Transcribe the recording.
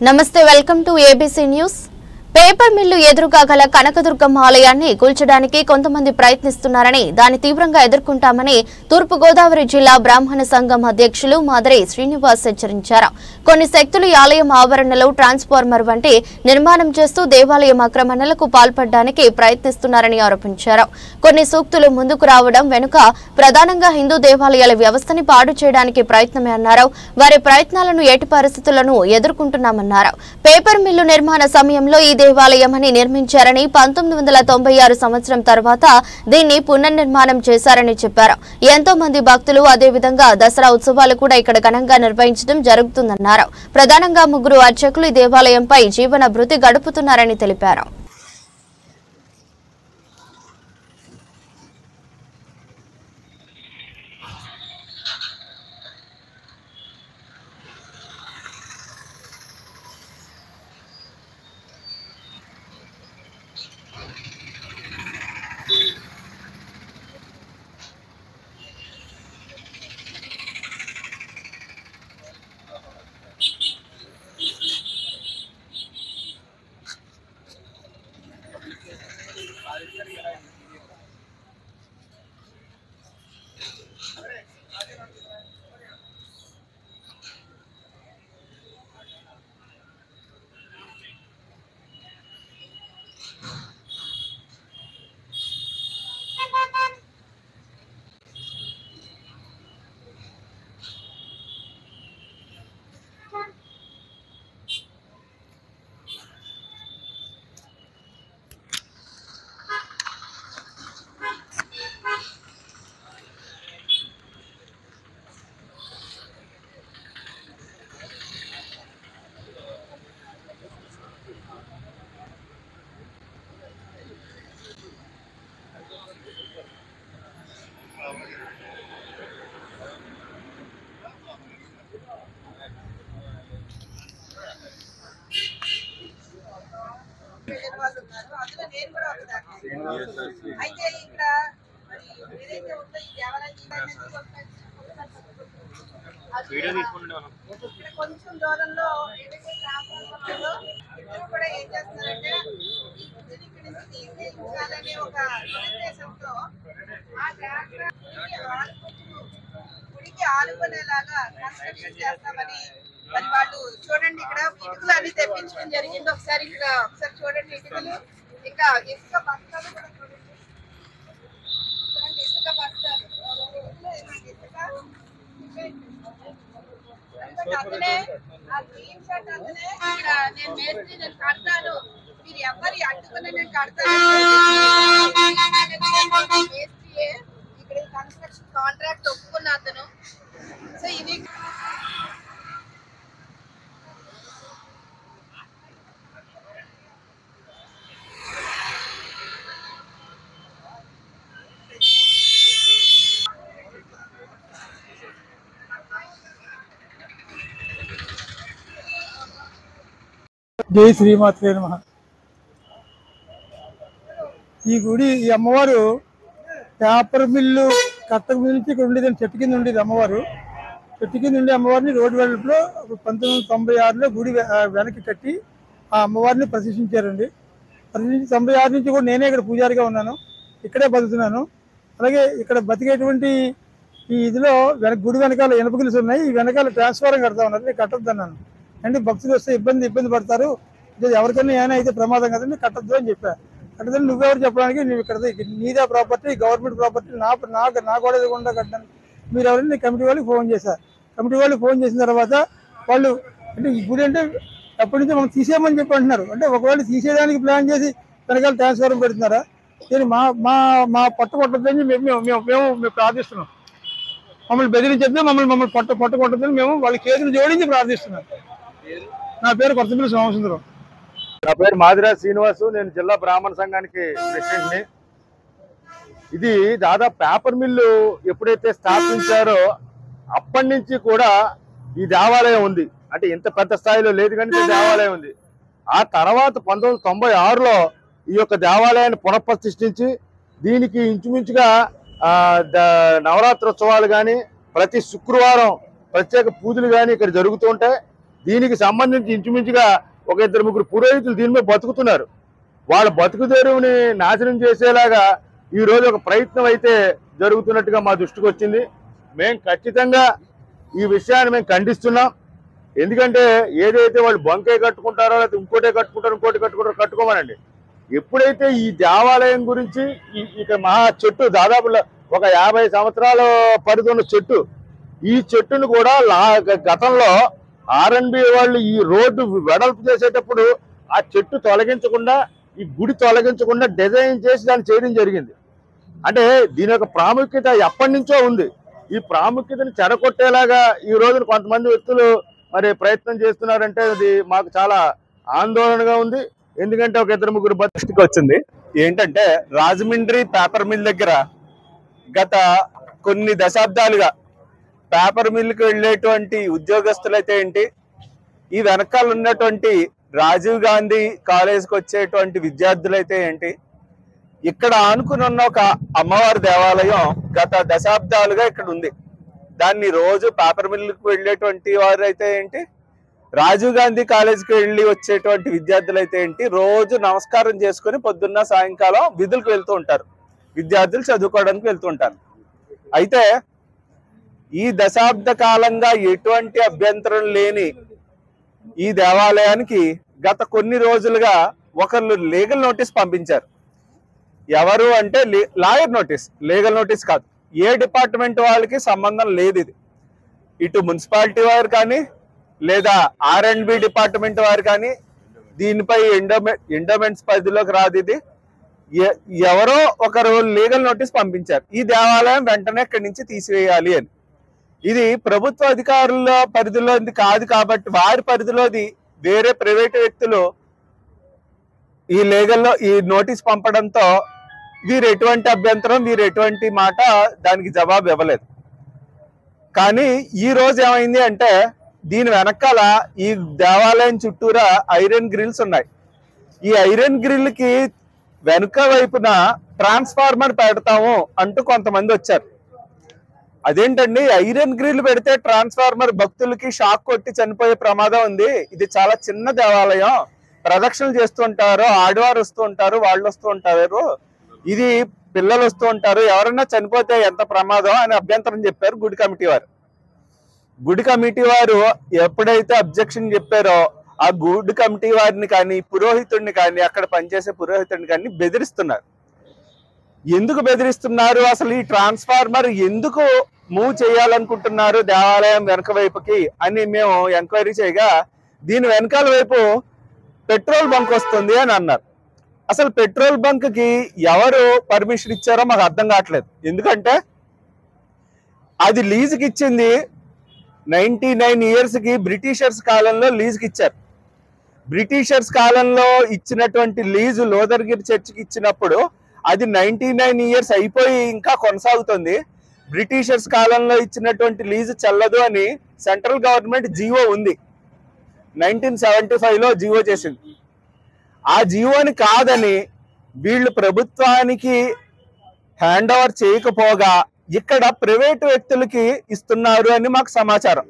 నమస్తే welcome to ABC news. Paper mill ఎదురుగా గల కనకదుర్గమ్మ ఆలయాన్ని కూల్చడానికి కొంతమంది ప్రయత్నిస్తున్నారని దాన్ని తీవ్రంగా ఎదుర్కొంటామని తూర్పు గోదావరి జిల్లా బ్రాహ్మణ సంఘం అధ్యక్షులు మాదరి శ్రీనివాస్ హెచ్చరించారు। కొన్ని శక్తులు ఈ ఆలయం ఆవరణలో ట్రాన్స్ఫార్మర్ వంటి నిర్మాణం చేస్తూ దేవాలయం ఆక్రమణలకు పాల్పడడానికి ప్రయత్నిస్తున్నారని ఆరోపించారు। కొన్ని సూక్తులు ముందుకు రావడం వెనుక ప్రధానంగా హిందూ దేవాలయాల వ్యవస్థని పాడు చేయడానికి ప్రయత్నమే అన్నారు। వారి ప్రయత్నాలను ఎట్టి పరిస్థితులను ఎదుర్కొంటున్నామన్నారు। పేపర్ మిల్లు నిర్మాణ సమయంలో ఈ దేవాలయమని నిర్మించారని 1996 సంవత్సరం తర్వాత దీన్ని పునర్నిర్మాణం చేశారని చెప్పారు। ఎంతో మంది భక్తులు అదే విధంగా దసరా ఉత్సవాలు కూడా ఇక్కడ ఘనంగా నిర్వహించడం జరుగుతుందన్నారు। ప్రధానంగా 3 అర్చకులు ఈ దేవాలయంపై జీవన భృతి గడుపుతున్నారని తెలిపారు। అయితే ఇక్కడ ఏదైతే ఉందో ఈ ఇక్కడ కొంచెం దూరంలో ఏదైతే ట్రాన్స్ఫార్మర్లో ఇద్దరు కూడా ఏం చేస్తున్నారంటే ఈ గుడిని ఇక్కడ నుంచి తీసేయించాలనే ఒక ఉద్దేశంతో ఆ ట్రాక్టర్ గుడికి ఆనుకునేలాగా కన్స్ట్రక్షన్ చేస్తామని మరి వాళ్ళు చూడండి ఇక్కడ ఇటుకలు అన్ని తెప్పించడం జరిగింది। ఒకసారి చూడండి ఇటుకలు, ఇంకా ఇసుక బస్తాలు కూడా చూడండి, ఇసుక బస్తాలు అతనే ఆ గ్రీన్ షర్ట్ అతనే ఇక్కడ నేను మేస్త్రి నేను కడతాను, మీరు ఎవరి అడ్డుకుని నేను కడతాను మేస్త్రియే ఇక్కడ కన్స్ట్రక్షన్ కాంట్రాక్ట్ ఒప్పుకున్న అతను। సో ఇది జై శ్రీమాత్రే నమః। ఈ గుడి ఈ అమ్మవారు పేపర్ మిల్లు కట్టక నుంచి ఇక్కడ ఉండేది, చెట్టు కింద ఉండేది అమ్మవారు। చెట్టు కింద ఉండే అమ్మవారిని రోడ్డు వెడల్పులో 1996లో గుడి వెనక్కి కట్టి ఆ అమ్మవారిని ప్రతిష్ఠించారండి। 96 నుంచి కూడా నేనే ఇక్కడ పూజారిగా ఉన్నాను, ఇక్కడే బతుకుతున్నాను। అలాగే ఇక్కడ బతికేటువంటి ఈ ఇదిలో గుడి వెనకాల ఇనుప గిలుసు ఉన్నాయి, ఈ వెనకాల ట్రాన్స్ఫారం కడతా ఉన్నారు, నేను కట్టొద్దు అన్నాను। అంటే భక్తులు వస్తే ఇబ్బంది పడతారు, ఎవరికైనా ఏమైనా అయితే ప్రమాదం కదండి కట్టద్దు అని చెప్పాను। కట్టదని నువ్వెవరు చెప్పడానికి, నువ్వు ఇక్కడ నీదే ప్రాపర్టీ, గవర్నమెంట్ ప్రాపర్టీ, నా గోడ ఎదుగుండా కట్టడానికి మీరు ఎవరైనా కమిటీ వాళ్ళకి ఫోన్ చేశారు। కమిటీ వాళ్ళు ఫోన్ చేసిన తర్వాత వాళ్ళు అంటే ఈ గుడి అంటే ఎప్పటి నుంచో మనం తీసేయమని చెప్పి అంటున్నారు। అంటే ఒకవేళ తీసేయడానికి ప్లాన్ చేసి వెనకాల ట్రాన్స్ఫారం పెడుతున్నారా? దీన్ని మా పట్ట కొట్టద్దని మేము ప్రార్థిస్తున్నాం। మమ్మల్ని బెదిరించద్దు, మమ్మల్ని పట్ట కొట్టద్దని మేము వాళ్ళ కేసులు జోడించి ప్రార్థిస్తున్నాం। నా పేరు కొత్తపల్లి సోమసుందరం। నా పేరు మాదిరా శ్రీనివాసు, నేను జిల్లా బ్రాహ్మణ సంఘానికి ప్రెసిడెంట్ని। ఇది దాదాపు పేపర్ మిల్లు ఎప్పుడైతే స్థాపించారో అప్పటి నుంచి కూడా ఈ దేవాలయం ఉంది, అంటే ఇంత పెద్ద స్థాయిలో లేదు కానీ దేవాలయం ఉంది। ఆ తర్వాత 1996లో ఈ యొక్క దేవాలయాన్ని పునఃప్రతిష్ఠించి దీనికి ఇంచుమించుగా నవరాత్రి ఉత్సవాలు కానీ ప్రతి శుక్రవారం ప్రత్యేక పూజలు కానీ ఇక్కడ జరుగుతూ ఉంటాయి। దీనికి సంబంధించి ఇంచుమించుగా ఒక 2-3 పురోహితులు దీని మీద బతుకుతున్నారు. వాళ్ళ బతుకు తెరువుని నాశనం చేసేలాగా ఈ రోజు ఒక ప్రయత్నం అయితే జరుగుతున్నట్టుగా మా దృష్టికి వచ్చింది. మేము ఖచ్చితంగా ఈ విషయాన్ని మేము ఖండిస్తున్నాం. ఎందుకంటే ఏదైతే వాళ్ళు బంకే కట్టుకుంటారో లేకపోతే ఇంకోటే కట్టుకుంటారో కట్టుకోమనండి. ఎప్పుడైతే ఈ దేవాలయం గురించి ఇక మహా చెట్టు దాదాపు ఒక 50 సంవత్సరాల పరిధి ఉన్న చెట్టు, ఈ చెట్టును కూడా గతంలో R&B వాళ్ళు ఈ రోడ్డు వెడల్పు చేసేటప్పుడు ఆ చెట్టు తొలగించకుండా, ఈ గుడి తొలగించకుండా డిజైన్ చేసి దాన్ని చేయడం జరిగింది. అంటే దీని యొక్క ప్రాముఖ్యత ఎప్పటి నుంచో ఉంది. ఈ ప్రాముఖ్యతను చెడగొట్టేలాగా ఈ రోజున కొంతమంది వ్యక్తులు మరి ప్రయత్నం చేస్తున్నారంటే అది మాకు చాలా ఆందోళనగా ఉంది. ఎందుకంటే ఒక 2-3 దృష్టికి వచ్చింది ఏంటంటే, రాజమండ్రి పేపర్ మిల్ దగ్గర గత కొన్ని దశాబ్దాలుగా పేపర్ మిల్కి వెళ్ళేటువంటి ఉద్యోగస్తులు అయితే ఏంటి, ఈ వెనకాల ఉన్నటువంటి రాజీవ్ గాంధీ కాలేజ్కి వచ్చేటువంటి విద్యార్థులు అయితే ఏంటి, ఇక్కడ ఆనుకుని ఉన్న ఒక అమ్మవారి దేవాలయం గత దశాబ్దాలుగా ఇక్కడ ఉంది. దాన్ని రోజు పేపర్ మిల్కి వెళ్ళేటువంటి వారు అయితే ఏంటి, రాజీవ్ గాంధీ కాలేజ్కి వెళ్ళి వచ్చేటువంటి విద్యార్థులు అయితే ఏంటి, రోజు నమస్కారం చేసుకుని పొద్దున్న సాయంకాలం విధులకు వెళ్తూ ఉంటారు. విద్యార్థులు చదువుకోవడానికి వెళ్తూ ఉంటారు. అయితే ఈ దశాబ్ద కాలంగా ఎటువంటి అభ్యంతరం లేని ఈ దేవాలయానికి గత కొన్ని రోజులుగా ఒకళ్ళు లీగల్ నోటీస్ పంపించారు. ఎవరు అంటే లాయర్ నోటీస్, లీగల్ నోటీస్ కాదు. ఏ డిపార్ట్మెంట్ వాళ్ళకి సంబంధం లేదు. ఇది ఇటు మున్సిపాలిటీ వారు కానీ లేదా R&B డిపార్ట్మెంట్ వారు కానీ దీనిపై ఎండోమెంట్స్ పరిధిలోకి రాదు. ఇది ఎవరో ఒకరు లీగల్ నోటీస్ పంపించారు, ఈ దేవాలయం వెంటనే ఇక్కడి నుంచి తీసివేయాలి అని. ఇది ప్రభుత్వ అధికారుల పరిధిలోది కాదు కాబట్టి వారి పరిధిలోది వేరే ప్రైవేటు వ్యక్తులు ఈ లీగల్లో ఈ నోటీస్ పంపడంతో వీరు ఎటువంటి అభ్యంతరం, వీరు ఎటువంటి మాట దానికి జవాబు ఇవ్వలేదు. కానీ ఈ రోజు ఏమైంది అంటే, దీని వెనకాల ఈ దేవాలయం చుట్టూరా ఐరన్ గ్రిల్స్ ఉన్నాయి. ఈ ఐరన్ గ్రిల్ కి వెనుక వైపున ట్రాన్స్ఫార్మర్ పెడతాము అంటూ కొంతమంది వచ్చారు. అదేంటండి, ఐరన్ గ్రిల్ పెడితే ట్రాన్స్ఫార్మర్ భక్తులకి షాక్ కొట్టి చనిపోయే ప్రమాదం ఉంది. ఇది చాలా చిన్న దేవాలయం, ప్రదక్షిణలు చేస్తూ ఉంటారు, ఆడవారు వస్తూ ఉంటారు, వాళ్ళు వస్తూ ఉంటారు, ఇది పిల్లలు వస్తూ ఉంటారు, ఎవరన్నా చనిపోతే ఎంత ప్రమాదం అని అభ్యంతరం చెప్పారు గుడి కమిటీ వారు. గుడి కమిటీ వారు ఎప్పుడైతే అబ్జెక్షన్ చెప్పారో ఆ గుడి కమిటీ వారిని కానీ పురోహితుడిని కానీ అక్కడ పనిచేసే పురోహితుడిని కానీ బెదిరిస్తున్నారు. ఎందుకు బెదిరిస్తున్నారు, అసలు ఈ ట్రాన్స్ఫార్మర్ ఎందుకు మూవ్ చేయాలనుకుంటున్నారు దేవాలయం వెనక వైపుకి అని మేము ఎంక్వైరీ చేయగా, దీని వెనకాల వైపు పెట్రోల్ బంక్ వస్తుంది అని అన్నారు. అసలు పెట్రోల్ బంక్ కి ఎవరు పర్మిషన్ ఇచ్చారో మాకు అర్థం కావట్లేదు. ఎందుకంటే అది లీజుకి ఇచ్చింది 99 years కి బ్రిటిషర్స్ కాలంలో లీజుకి ఇచ్చారు. బ్రిటిషర్స్ కాలంలో ఇచ్చినటువంటి లీజు లోదర్గిరి చర్చికి ఇచ్చినప్పుడు అది 99 years అయిపోయి ఇంకా కొనసాగుతుంది. బ్రిటిషర్స్ కాలంలో ఇచ్చినటువంటి లీజు చెల్లదు అని సెంట్రల్ గవర్నమెంట్ జీవో ఉంది, 1975లో జీవో చేసింది. ఆ జీవోని కాదని వీళ్ళు ప్రభుత్వానికి హ్యాండ్ ఓవర్ చేయకపోగా ఇక్కడ ప్రైవేటు వ్యక్తులకి ఇస్తున్నారు అని మాకు సమాచారం.